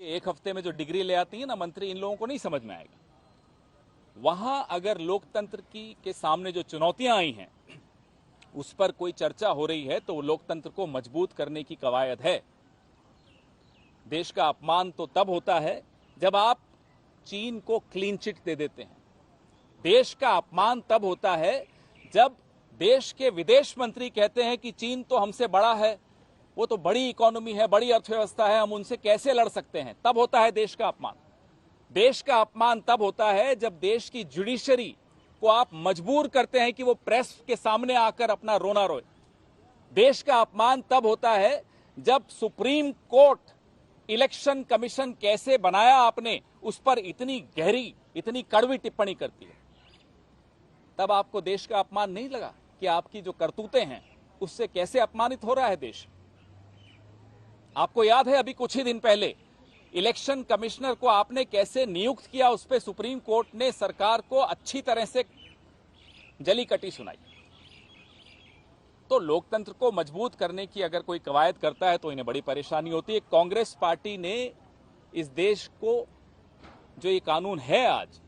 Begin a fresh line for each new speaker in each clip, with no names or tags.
एक हफ्ते में जो डिग्री ले आती है ना मंत्री, इन लोगों को नहीं समझ में आएगा। वहां अगर लोकतंत्र के सामने जो चुनौतियां आई हैं उस पर कोई चर्चा हो रही है तो वो लोकतंत्र को मजबूत करने की कवायद है। देश का अपमान तो तब होता है जब आप चीन को क्लीन चिट दे देते हैं। देश का अपमान तब होता है जब देश के विदेश मंत्री कहते हैं कि चीन तो हमसे बड़ा है, वो तो बड़ी इकोनॉमी है, बड़ी अर्थव्यवस्था है, हम उनसे कैसे लड़ सकते हैं। तब होता है देश का अपमान। देश का अपमान तब होता है जब देश की जुडिशरी को आप मजबूर करते हैं कि वो प्रेस के सामने आकर अपना रोना रोए। देश का अपमान तब होता है जब सुप्रीम कोर्ट इलेक्शन कमीशन कैसे बनाया आपने उस पर इतनी गहरी, इतनी कड़वी टिप्पणी करती है। तब आपको देश का अपमान नहीं लगा कि आपकी जो करतूतें हैं उससे कैसे अपमानित हो रहा है देश। आपको याद है अभी कुछ ही दिन पहले इलेक्शन कमिश्नर को आपने कैसे नियुक्त किया, उस पर सुप्रीम कोर्ट ने सरकार को अच्छी तरह से जली कटी सुनाई। तो लोकतंत्र को मजबूत करने की अगर कोई कवायद करता है तो इन्हें बड़ी परेशानी होती है। कांग्रेस पार्टी ने इस देश को जो ये कानून है आज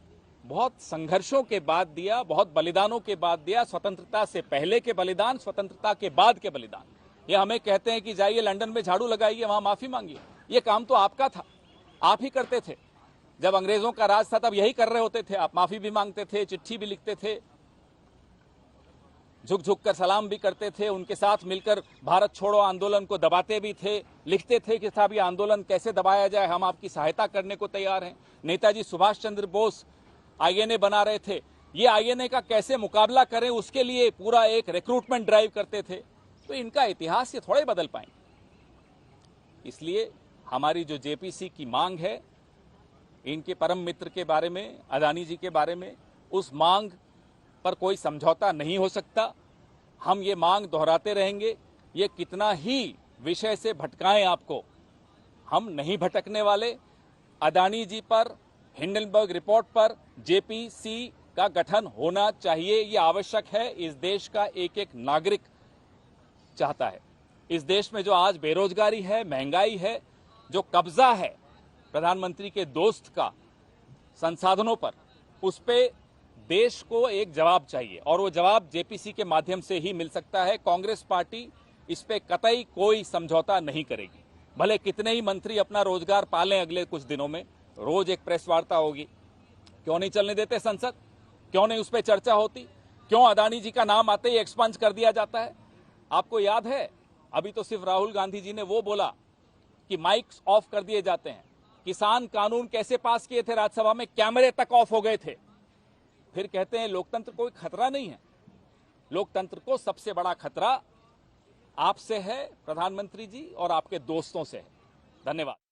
बहुत संघर्षों के बाद दिया, बहुत बलिदानों के बाद दिया। स्वतंत्रता से पहले के बलिदान, स्वतंत्रता के बाद के बलिदान। ये हमें कहते हैं कि जाइए लंदन में झाड़ू लगाइए, वहां माफी मांगिए। ये काम तो आपका था, आप ही करते थे। जब अंग्रेजों का राज था तब यही कर रहे होते थे आप। माफी भी मांगते थे, चिट्ठी भी लिखते थे, झुक झुक कर सलाम भी करते थे, उनके साथ मिलकर भारत छोड़ो आंदोलन को दबाते भी थे, लिखते थे कि साहब ये आंदोलन कैसे दबाया जाए, हम आपकी सहायता करने को तैयार हैं। नेताजी सुभाष चंद्र बोस आईएनए बना रहे थे, ये आईएनए का कैसे मुकाबला करें उसके लिए पूरा एक रिक्रूटमेंट ड्राइव करते थे। तो इनका इतिहास ये थोड़े बदल पाएंगे। इसलिए हमारी जो जेपीसी की मांग है, इनके परम मित्र के बारे में, अदानी जी के बारे में, उस मांग पर कोई समझौता नहीं हो सकता। हम ये मांग दोहराते रहेंगे। ये कितना ही विषय से भटकाएं आपको, हम नहीं भटकने वाले। अदानी जी पर, हिंडनबर्ग रिपोर्ट पर जेपीसी का गठन होना चाहिए, ये आवश्यक है। इस देश का एक एक नागरिक चाहता है। इस देश में जो आज बेरोजगारी है, महंगाई है, जो कब्जा है प्रधानमंत्री के दोस्त का संसाधनों पर, उस पे देश को एक जवाब चाहिए और वो जवाब जेपीसी के माध्यम से ही मिल सकता है। कांग्रेस पार्टी इस पे कतई कोई समझौता नहीं करेगी। भले कितने ही मंत्री अपना रोजगार पालें अगले कुछ दिनों में, रोज एक प्रेस वार्ता होगी। क्यों नहीं चलने देते संसद? क्यों नहीं उस पर चर्चा होती? क्यों अदानी जी का नाम आते ही एक्सपंज कर दिया जाता है? आपको याद है अभी तो सिर्फ राहुल गांधी जी ने वो बोला कि माइक्स ऑफ कर दिए जाते हैं। किसान कानून कैसे पास किए थे राज्यसभा में, कैमरे तक ऑफ हो गए थे। फिर कहते हैं लोकतंत्र को कोई खतरा नहीं है। लोकतंत्र को सबसे बड़ा खतरा आपसे है प्रधानमंत्री जी और आपके दोस्तों से है। धन्यवाद।